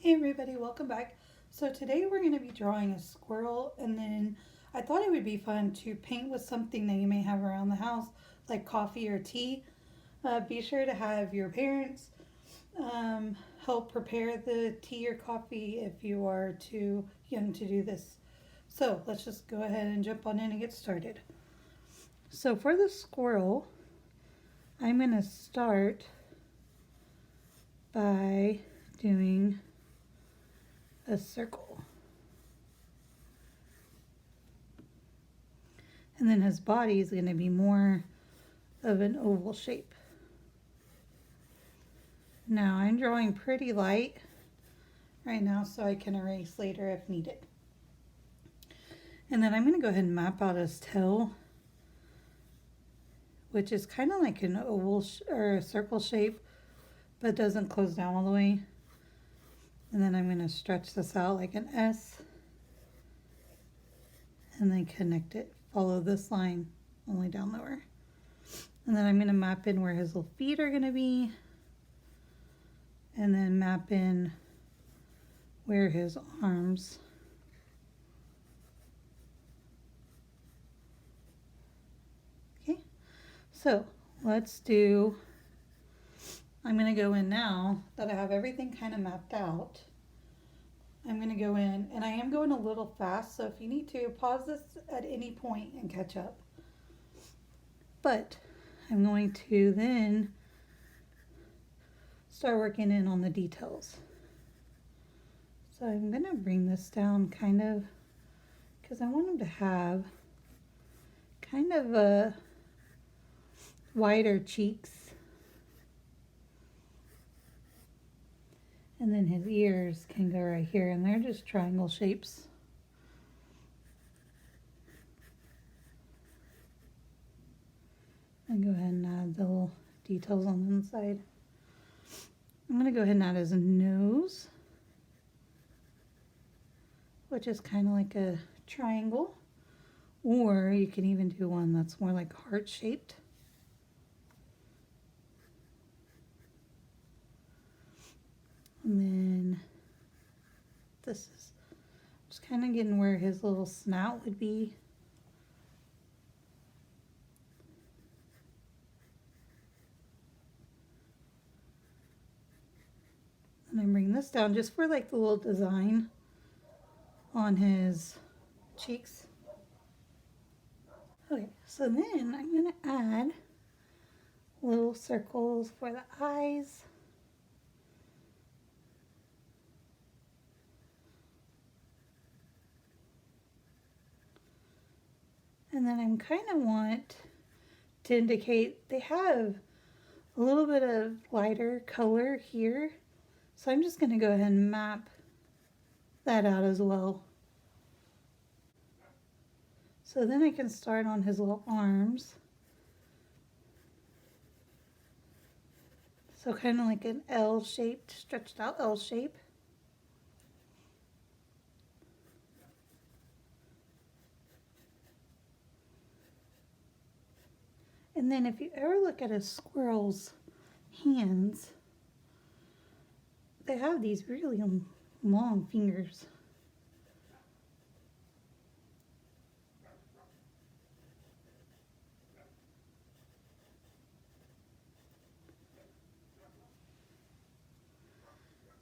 Hey everybody, welcome back. So today we're going to be drawing a squirrel, and then I thought it would be fun to paint with something that you may have around the house, like coffee or tea. Be sure to have your parents help prepare the tea or coffee if you are too young to do this. So let's just go ahead and jump on in and get started. So for the squirrel, I'm going to start by doing a circle. And then his body is going to be more of an oval shape. Now I'm drawing pretty light right now so I can erase later if needed. And then I'm going to go ahead and map out his tail, which is kind of like an oval or a circle shape, but doesn't close down all the way. And then I'm going to stretch this out like an S and then connect it. Follow this line only down lower. And then I'm going to map in where his little feet are going to be. And then map in where his arms okay. So let's do, I'm going to go in now that I have everything kind of mapped out. I'm going to go in, and I am going a little fast, so if you need to, pause this at any point and catch up. But I'm going to then start working in on the details. So I'm going to bring this down kind of, because I want him to have kind of a wider cheeks. And then his ears can go right here, and they're just triangle shapes. And go ahead and add the little details on the inside. I'm going to go ahead and add his nose, which is kind of like a triangle, or you can even do one that's more like heart-shaped. And then this is just kind of getting where his little snout would be. And then bring this down just for like the little design on his cheeks. Okay, so then I'm going to add little circles for the eyes. And then I'm kind of want to indicate they have a little bit of lighter color here. So I'm just going to go ahead and map that out as well. So then I can start on his little arms. So kind of like an L-shaped, stretched out L shape. And then if you ever look at a squirrel's hands, they have these really long fingers.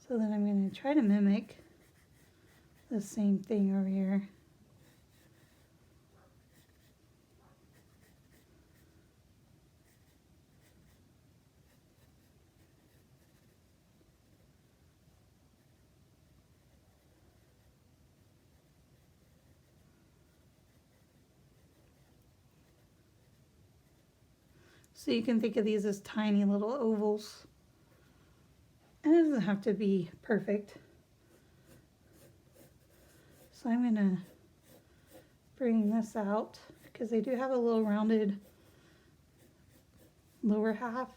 So then I'm going to try to mimic the same thing over here. So you can think of these as tiny little ovals. And it doesn't have to be perfect. So I'm going to bring this out because they do have a little rounded lower half.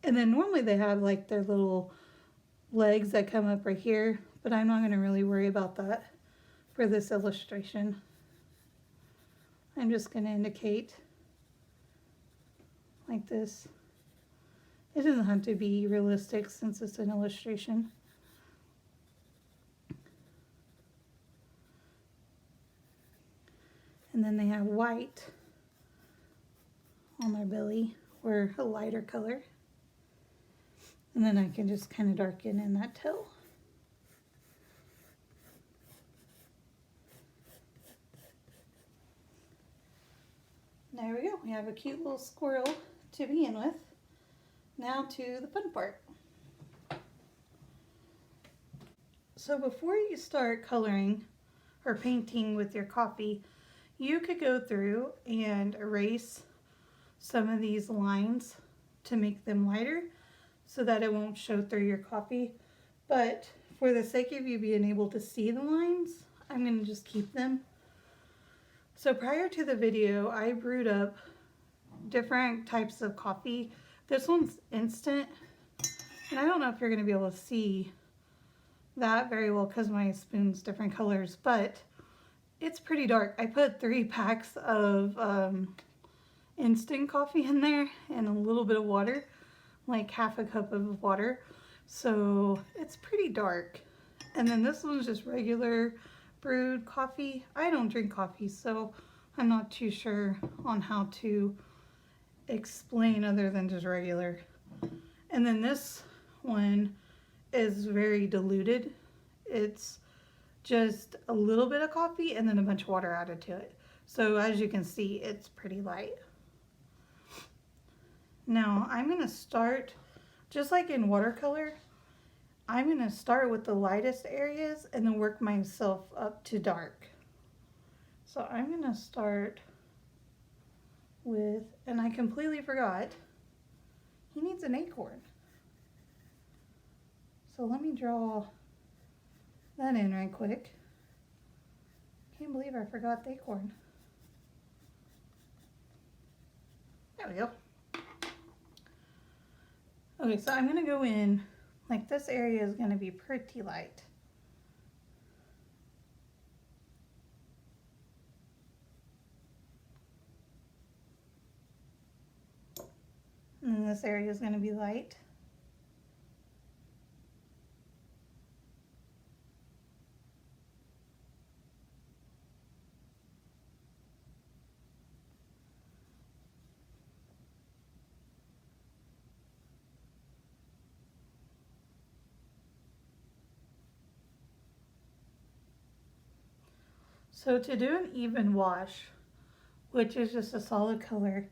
And then normally they have like their little legs that come up right here, but I'm not going to really worry about that for this illustration. I'm just going to indicate like this. It doesn't have to be realistic since it's an illustration. And then they have white on their belly, or a lighter color. And then I can just kind of darken in that tail. There we go. We have a cute little squirrel to begin with. Now to the fun part. So before you start coloring or painting with your coffee, you could go through and erase some of these lines to make them lighter so that it won't show through your coffee. But for the sake of you being able to see the lines, I'm going to just keep them. So prior to the video, I brewed up different types of coffee. This one's instant, and I don't know if you're going to be able to see that very well because my spoon's different colors, but it's pretty dark. I put 3 packs of instant coffee in there and a little bit of water, like half a cup of water. So it's pretty dark. And then this one's just regular brewed coffee. I don't drink coffee, so I'm not too sure on how to explain other than just regular. And then this one is very diluted. It's just a little bit of coffee and then a bunch of water added to it. So as you can see, it's pretty light. Now I'm going to start, just like in watercolor, I'm going to start with the lightest areas and then work myself up to dark. So I'm going to start with, and I completely forgot, he needs an acorn. So let me draw that in right quick. Can't believe I forgot the acorn. There we go. Okay, so I'm going to go in, like this area is going to be pretty light. And then this area is going to be light. So to do an even wash, which is just a solid color,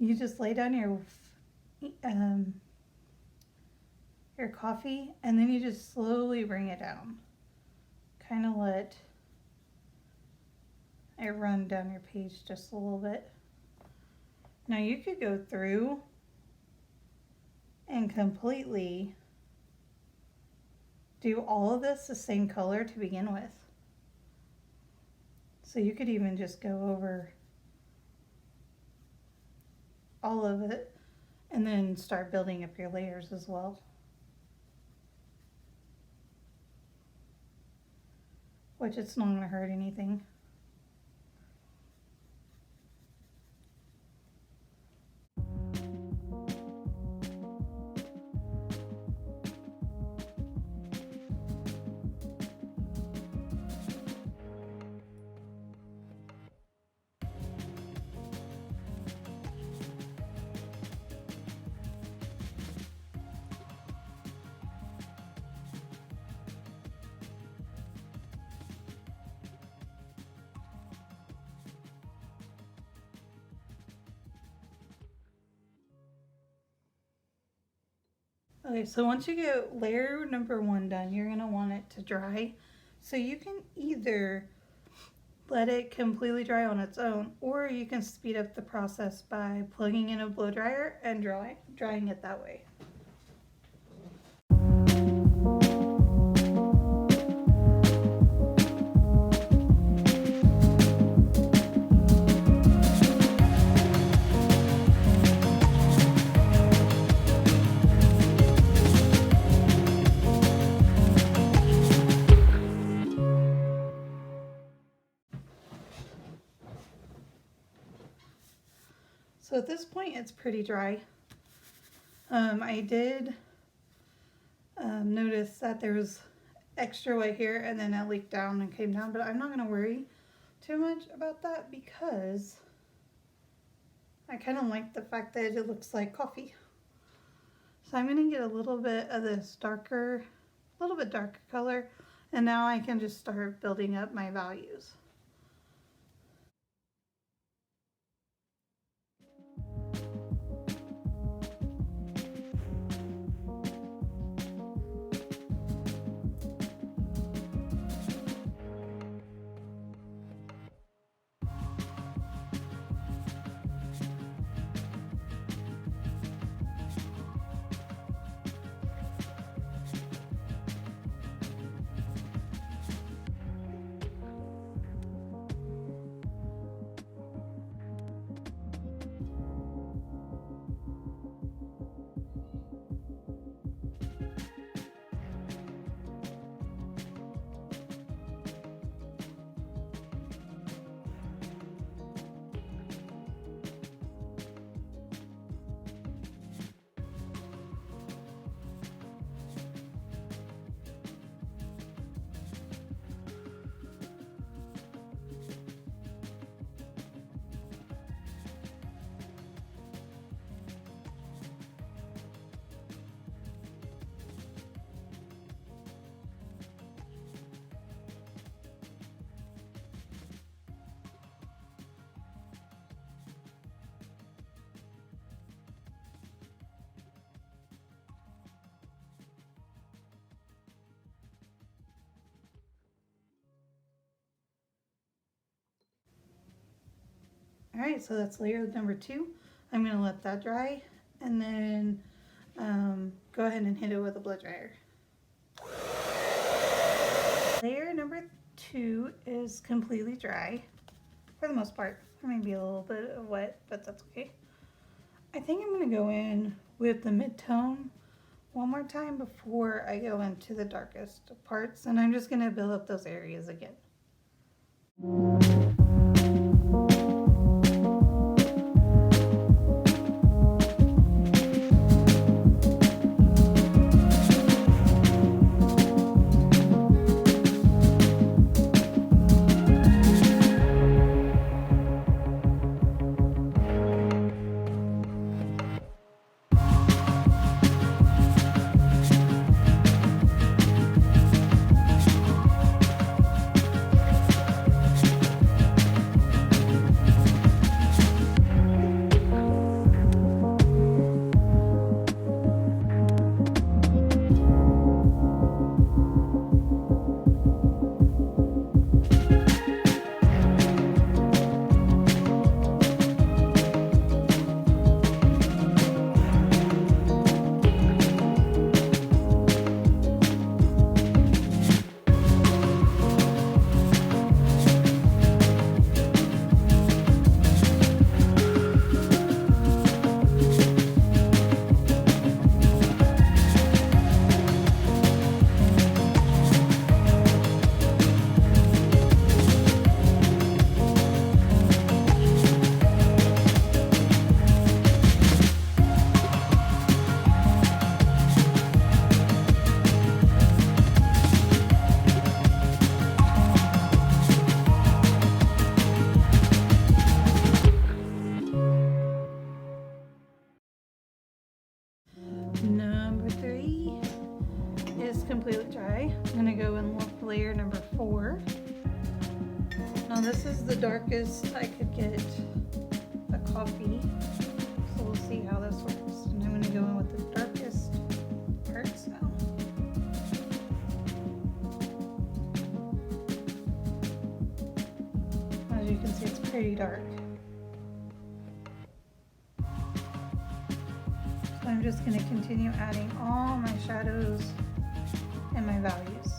you just lay down your coffee and then you just slowly bring it down. Kind of let it run down your page just a little bit. Now you could go through and completely do all of this the same color to begin with. So you could even just go over all of it and then start building up your layers as well. Which it's not going to hurt anything. Okay, so once you get layer number 1 done, you're going to want it to dry. So you can either let it completely dry on its own, or you can speed up the process by plugging in a blow dryer and drying it that way. So at this point, it's pretty dry. I did notice that there was extra white here and then it leaked down and came down, but I'm not going to worry too much about that because I kind of like the fact that it looks like coffee. So I'm going to get a little bit of this darker, a little bit darker color, and now I can just start building up my values. All right, so that's layer number 2. I'm going to let that dry and then go ahead and hit it with a blow dryer. Layer number 2 is completely dry for the most part. There may be a little bit of wet, but that's okay. I think I'm going to go in with the mid-tone one more time before I go into the darkest parts, and I'm just going to build up those areas again. Number 3 is completely dry. I'm going to go in with layer number 4. Now this is the darkest I could get a coffee, so we'll see how this works. And I'm going to go in with the darkest parts now. As you can see, it's pretty dark. I'm just going to continue adding all my shadows and my values.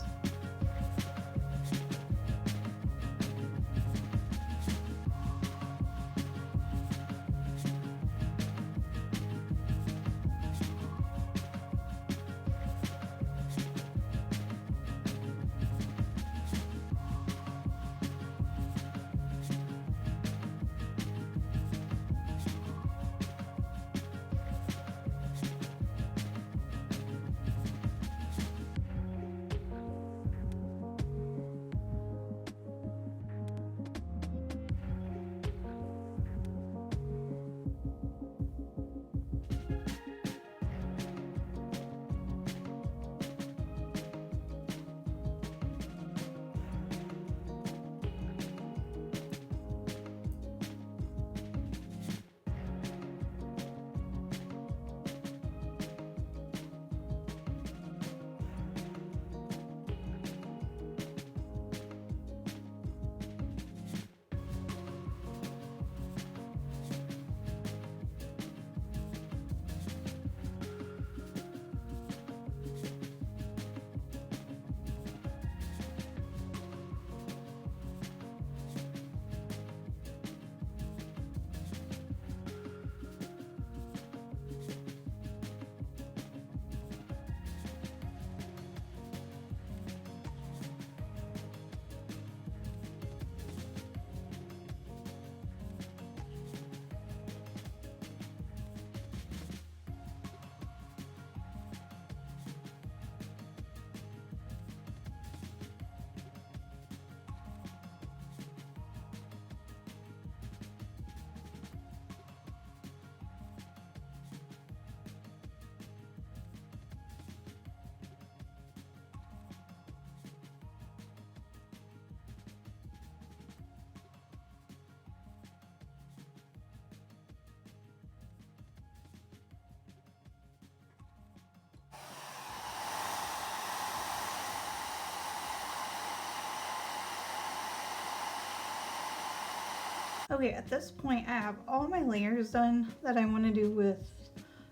Okay, at this point I have all my layers done that I want to do with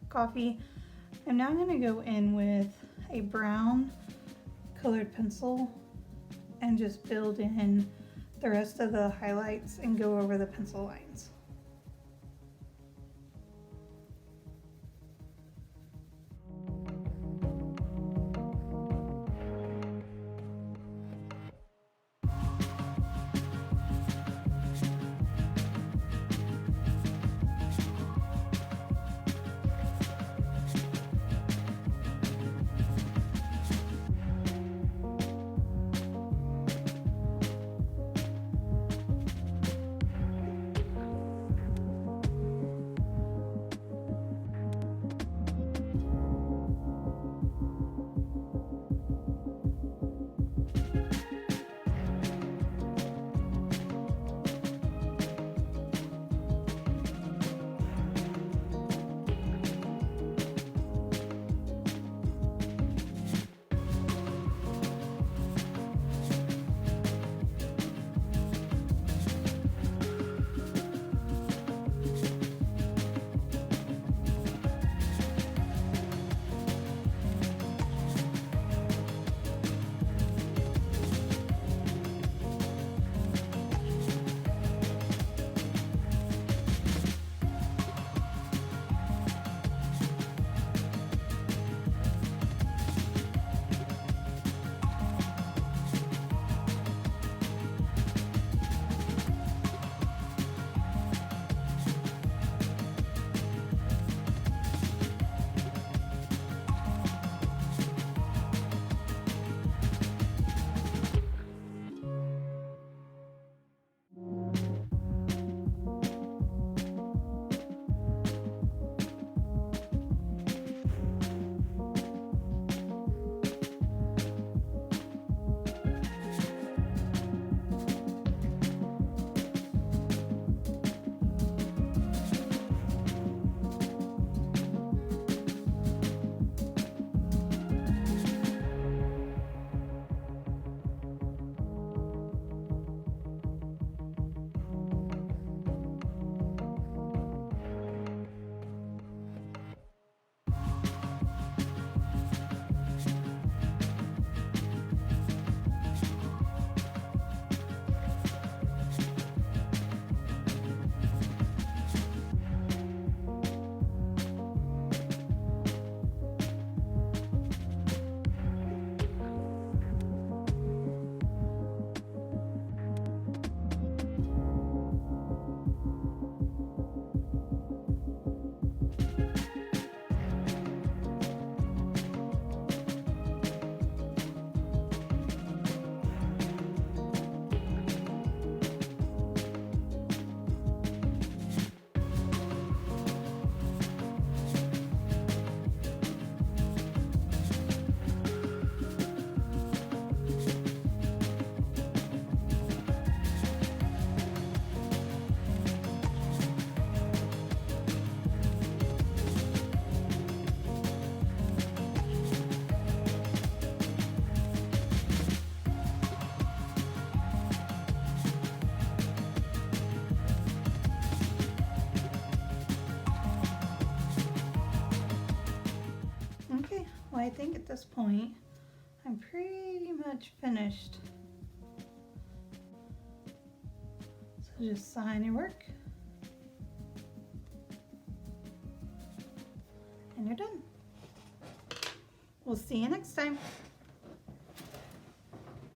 coffee. I'm now going to go in with a brown colored pencil and just build in the rest of the highlights and go over the pencil lines. Okay, well I think at this point I'm pretty much finished. So just sign your work and you're done. We'll see you next time.